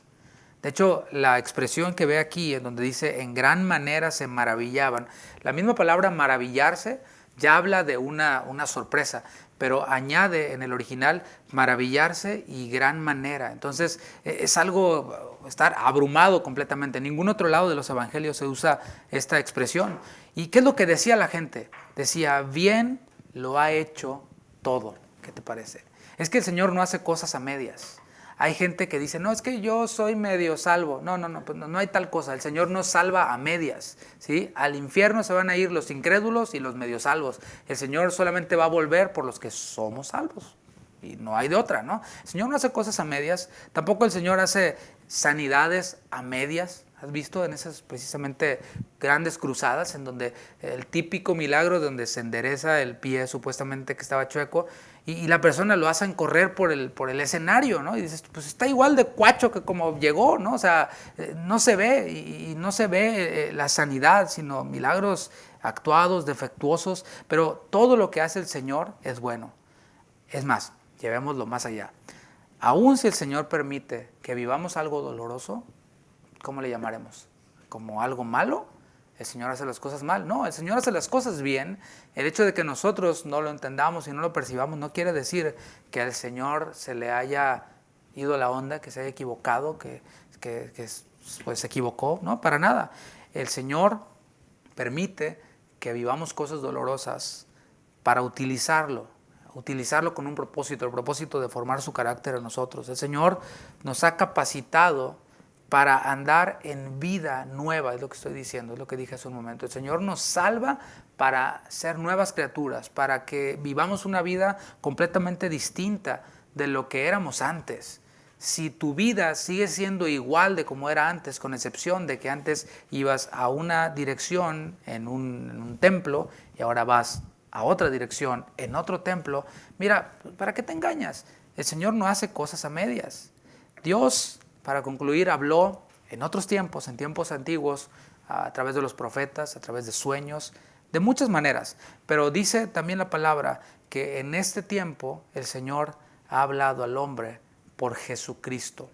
De hecho, la expresión que ve aquí, en donde dice en gran manera se maravillaban, la misma palabra maravillarse ya habla de una sorpresa, pero añade en el original maravillarse y gran manera. Entonces, es algo, estar abrumado completamente. En ningún otro lado de los evangelios se usa esta expresión. ¿Y qué es lo que decía la gente? Decía, bien lo ha hecho todo. ¿Qué te parece? Es que el Señor no hace cosas a medias. Hay gente que dice, no, es que yo soy medio salvo. No, pues no hay tal cosa. El Señor no salva a medias, ¿sí? Al infierno se van a ir los incrédulos y los medio salvos. El Señor solamente va a volver por los que somos salvos. Y no hay de otra, ¿no? El Señor no hace cosas a medias. Tampoco el Señor hace sanidades a medias. ¿Has visto en esas precisamente grandes cruzadas en donde el típico milagro donde se endereza el pie supuestamente que estaba chueco y la persona lo hacen correr por el escenario, ¿no? Y dices, pues está igual de cuacho que como llegó, ¿no? O sea, no se ve y no se ve la sanidad, sino milagros actuados, defectuosos, pero todo lo que hace el Señor es bueno. Es más, llevémoslo más allá. Aún si el Señor permite que vivamos algo doloroso, ¿cómo le llamaremos? ¿Como algo malo? ¿El Señor hace las cosas mal? No, el Señor hace las cosas bien. El hecho de que nosotros no lo entendamos y no lo percibamos no quiere decir que al Señor se le haya ido la onda, que se haya equivocado, que pues se equivocó. No, para nada. El Señor permite que vivamos cosas dolorosas para utilizarlo con un propósito, el propósito de formar su carácter en nosotros. El Señor nos ha capacitado para andar en vida nueva, es lo que estoy diciendo, es lo que dije hace un momento. El Señor nos salva para ser nuevas criaturas, para que vivamos una vida completamente distinta de lo que éramos antes. Si tu vida sigue siendo igual de como era antes, con excepción de que antes ibas a una dirección en un templo y ahora vas a otra dirección en otro templo, mira, ¿para qué te engañas? El Señor no hace cosas a medias. Dios, para concluir, habló en otros tiempos, en tiempos antiguos, a través de los profetas, a través de sueños, de muchas maneras. Pero dice también la palabra que en este tiempo el Señor ha hablado al hombre por Jesucristo.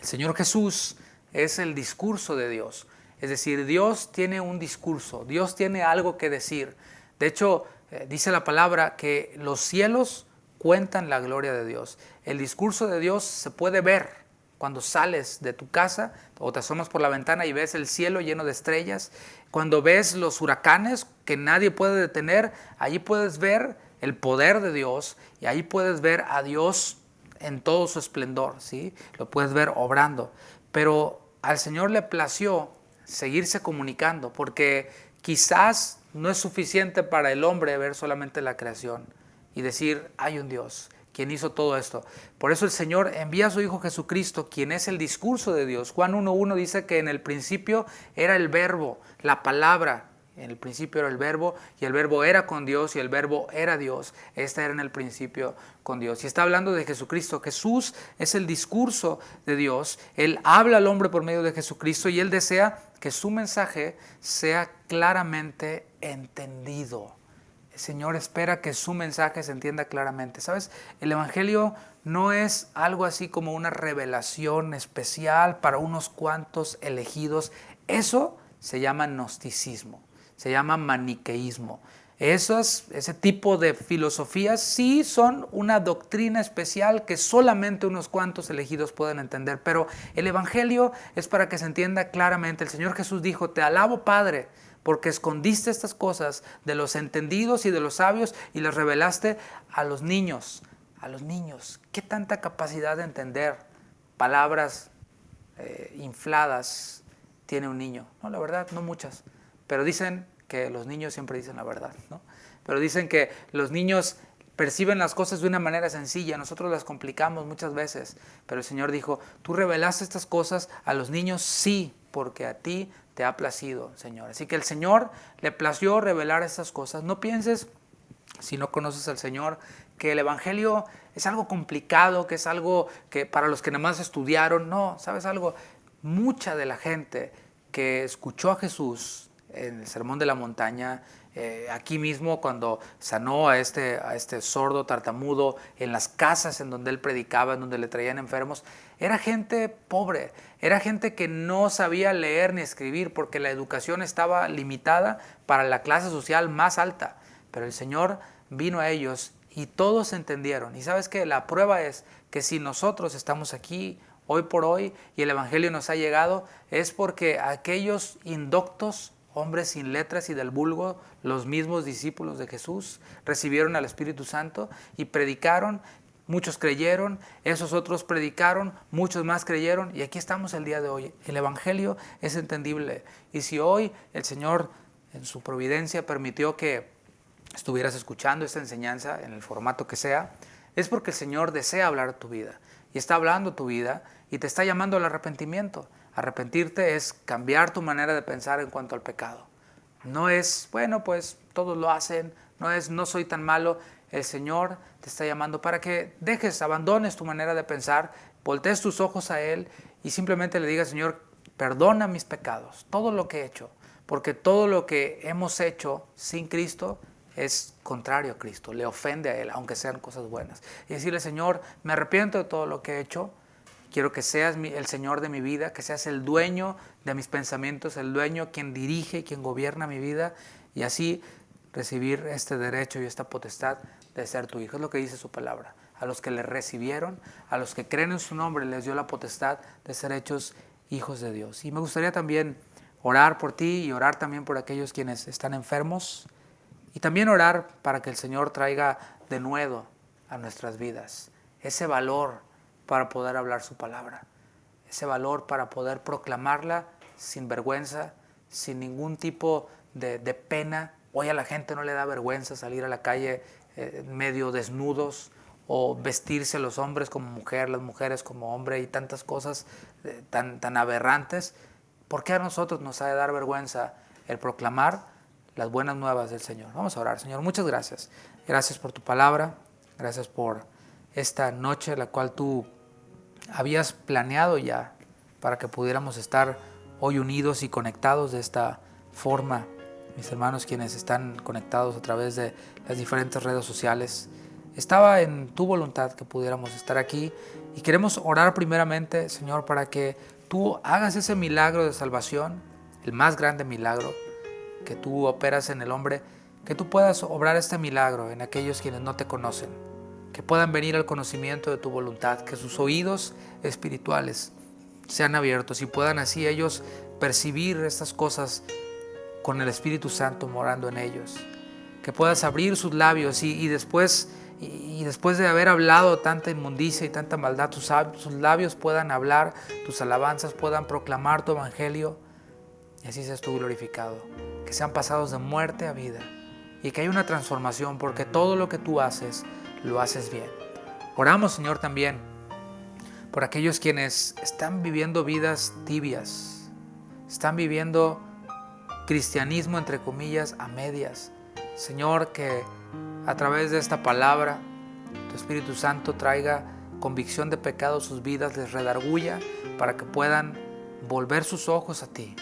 El Señor Jesús es el discurso de Dios. Es decir, Dios tiene un discurso, Dios tiene algo que decir. De hecho, dice la palabra que los cielos cuentan la gloria de Dios. El discurso de Dios se puede ver cuando sales de tu casa o te asomas por la ventana y ves el cielo lleno de estrellas. Cuando ves los huracanes que nadie puede detener, allí puedes ver el poder de Dios y ahí puedes ver a Dios en todo su esplendor, ¿sí? Lo puedes ver obrando. Pero al Señor le plació seguirse comunicando porque quizás no es suficiente para el hombre ver solamente la creación y decir, hay un Dios quien hizo todo esto. Por eso el Señor envía a su Hijo Jesucristo, quien es el discurso de Dios. Juan 1:1 dice que en el principio era el verbo, la palabra. En el principio era el verbo y el verbo era con Dios y el verbo era Dios. Este era en el principio con Dios. Y está hablando de Jesucristo. Jesús es el discurso de Dios. Él habla al hombre por medio de Jesucristo y Él desea que su mensaje sea claramente entendido. El Señor espera que su mensaje se entienda claramente. ¿Sabes? El Evangelio no es algo así como una revelación especial para unos cuantos elegidos. Eso se llama gnosticismo, se llama maniqueísmo. Ese tipo de filosofías sí son una doctrina especial que solamente unos cuantos elegidos pueden entender. Pero el Evangelio es para que se entienda claramente. El Señor Jesús dijo, te alabo, Padre, porque escondiste estas cosas de los entendidos y de los sabios y las revelaste a los niños. A los niños. ¿Qué tanta capacidad de entender palabras infladas tiene un niño? No, la verdad, no muchas. Pero dicen que los niños siempre dicen la verdad, ¿no? Pero dicen que los niños perciben las cosas de una manera sencilla, nosotros las complicamos muchas veces. Pero el Señor dijo, tú revelaste estas cosas a los niños, sí. porque a ti te ha placido, Señor. Así que el Señor le plació revelar estas cosas. No pienses, si no conoces al Señor, que el Evangelio es algo complicado, que es algo que para los que nada más estudiaron. No, ¿sabes algo? Mucha de la gente que escuchó a Jesús en el Sermón de la Montaña, aquí mismo cuando sanó a este sordo tartamudo, en las casas en donde él predicaba, en donde le traían enfermos, era gente pobre, era gente que no sabía leer ni escribir porque la educación estaba limitada para la clase social más alta. Pero el Señor vino a ellos y todos entendieron. Y sabes que la prueba es que si nosotros estamos aquí hoy por hoy y el Evangelio nos ha llegado, es porque aquellos indoctos, hombres sin letras y del vulgo, los mismos discípulos de Jesús, recibieron al Espíritu Santo y predicaron. Muchos creyeron, esos otros predicaron, muchos más creyeron, y aquí estamos el día de hoy. El Evangelio es entendible, y si hoy el Señor en su providencia permitió que estuvieras escuchando esta enseñanza en el formato que sea, es porque el Señor desea hablar a tu vida, y está hablando tu vida, y te está llamando al arrepentimiento. Arrepentirte es cambiar tu manera de pensar en cuanto al pecado. No es, bueno, pues todos lo hacen, no soy tan malo. El Señor te está llamando para que abandones tu manera de pensar, voltees tus ojos a Él y simplemente le digas, Señor, perdona mis pecados, todo lo que he hecho, porque todo lo que hemos hecho sin Cristo es contrario a Cristo, le ofende a Él, aunque sean cosas buenas. Y decirle, Señor, me arrepiento de todo lo que he hecho, quiero que seas el Señor de mi vida, que seas el dueño de mis pensamientos, el dueño quien dirige, quien gobierna mi vida, y así recibir este derecho y esta potestad de ser tu hijo. Es lo que dice su palabra. A los que le recibieron, a los que creen en su nombre, les dio la potestad de ser hechos hijos de Dios. Y me gustaría también orar por ti y orar también por aquellos quienes están enfermos, y también orar para que el Señor traiga de nuevo a nuestras vidas ese valor para poder hablar su palabra, ese valor para poder proclamarla sin vergüenza, sin ningún tipo de pena. Hoy a la gente no le da vergüenza salir a la calle medio desnudos o vestirse los hombres como mujer, las mujeres como hombre y tantas cosas tan aberrantes. ¿Por qué a nosotros nos ha de dar vergüenza el proclamar las buenas nuevas del Señor? Vamos a orar. Señor, muchas gracias. Gracias por tu palabra. Gracias por esta noche, la cual tú habías planeado ya para que pudiéramos estar hoy unidos y conectados de esta forma. Mis hermanos quienes están conectados a través de las diferentes redes sociales, estaba en tu voluntad que pudiéramos estar aquí y queremos orar primeramente, Señor, para que tú hagas ese milagro de salvación, el más grande milagro que tú operas en el hombre, que tú puedas obrar este milagro en aquellos quienes no te conocen, que puedan venir al conocimiento de tu voluntad, que sus oídos espirituales sean abiertos y puedan así ellos percibir estas cosas con el Espíritu Santo morando en ellos, que puedas abrir sus labios y después de haber hablado tanta inmundicia y tanta maldad, sus labios puedan hablar tus alabanzas, puedan proclamar tu evangelio y así seas tú glorificado, que sean pasados de muerte a vida y que haya una transformación porque todo lo que tú haces, lo haces bien. Oramos, Señor, también por aquellos quienes están viviendo vidas tibias, están viviendo cristianismo entre comillas a medias. Señor, que a través de esta palabra tu Espíritu Santo traiga convicción de pecado a sus vidas, les redarguya para que puedan volver sus ojos a ti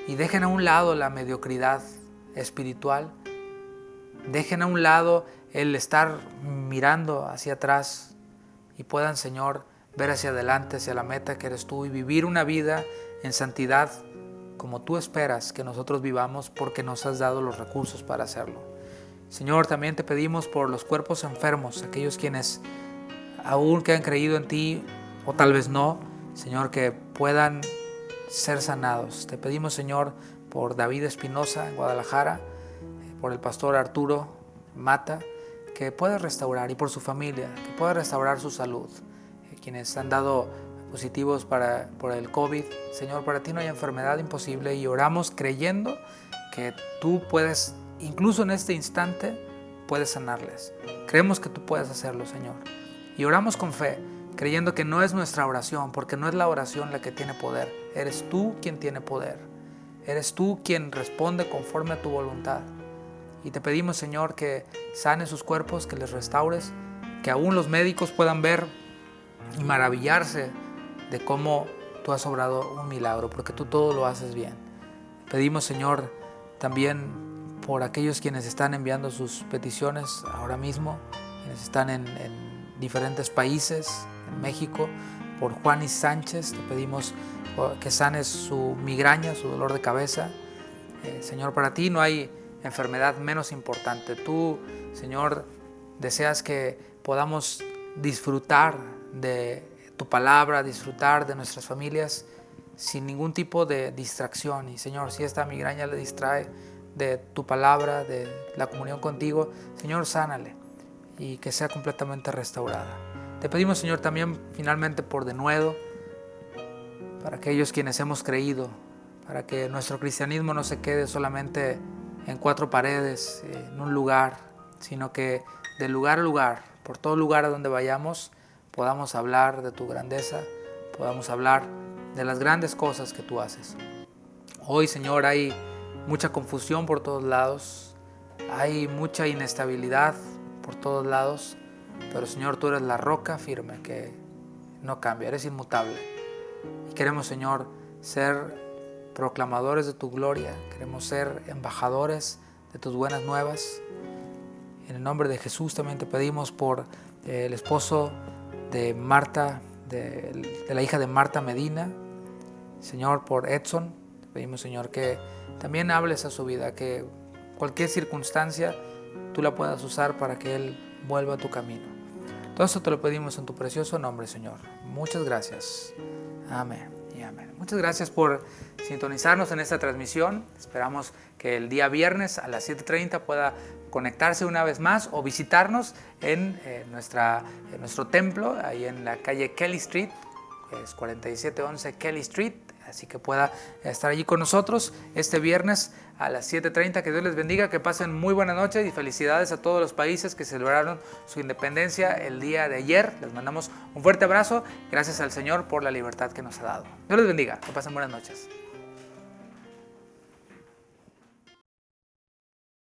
y dejen a un lado la mediocridad espiritual, dejen a un lado el estar mirando hacia atrás y puedan, Señor, ver hacia adelante, hacia la meta que eres tú y vivir una vida en santidad como tú esperas que nosotros vivamos porque nos has dado los recursos para hacerlo. Señor, también te pedimos por los cuerpos enfermos, aquellos quienes aún que han creído en ti o tal vez no, Señor, que puedan ser sanados. Te pedimos, Señor, por David Espinosa en Guadalajara, por el pastor Arturo Mata, que pueda restaurar, y por su familia, que pueda restaurar su salud. Quienes han dado positivos por el COVID, Señor, para ti no hay enfermedad imposible y oramos creyendo que tú puedes, incluso en este instante, puedes sanarles. Creemos que tú puedes hacerlo, Señor. Y oramos con fe, creyendo que no es nuestra oración, porque no es la oración la que tiene poder, Eres tú quien tiene poder. Eres tú quien responde conforme a tu voluntad. Y te pedimos, Señor, que sanes sus cuerpos, que les restaures, que aún los médicos puedan ver y maravillarse de cómo tú has obrado un milagro, porque tú todo lo haces bien. Pedimos, Señor, también por aquellos quienes están enviando sus peticiones ahora mismo, quienes están en diferentes países, en México, por Juanis Sánchez, te pedimos que sanes su migraña, su dolor de cabeza. Señor, para ti no hay enfermedad menos importante. Tú, Señor, deseas que podamos disfrutar de tu palabra, disfrutar de nuestras familias sin ningún tipo de distracción. Y Señor, si esta migraña le distrae de tu palabra, de la comunión contigo, Señor, sánale y que sea completamente restaurada. Te pedimos, Señor, también finalmente por denuedo, para aquellos quienes hemos creído, para que nuestro cristianismo no se quede solamente en 4 paredes, en un lugar, sino que de lugar a lugar, por todo lugar a donde vayamos, podamos hablar de tu grandeza, podamos hablar de las grandes cosas que tú haces. Hoy, Señor, hay mucha confusión por todos lados, hay mucha inestabilidad por todos lados, pero Señor, tú eres la roca firme que no cambia, eres inmutable. Y queremos, Señor, ser proclamadores de tu gloria, queremos ser embajadores de tus buenas nuevas. En el nombre de Jesús también te pedimos por el esposo de Marta, de la hija de Marta Medina, Señor, por Edson. Te pedimos, Señor, que también hables a su vida, que cualquier circunstancia tú la puedas usar para que él vuelva a tu camino. Todo esto te lo pedimos en tu precioso nombre, Señor. Muchas gracias. Amén y amén. Muchas gracias por sintonizarnos en esta transmisión. Esperamos que el día viernes a las 7:30 pueda conectarse una vez más o visitarnos en nuestro templo, ahí en la calle Kelly Street, que es 4711 Kelly Street. Así que pueda estar allí con nosotros este viernes a las 7:30. Que Dios les bendiga, que pasen muy buenas noches y felicidades a todos los países que celebraron su independencia el día de ayer. Les mandamos un fuerte abrazo. Gracias al Señor por la libertad que nos ha dado. Dios les bendiga, que pasen buenas noches.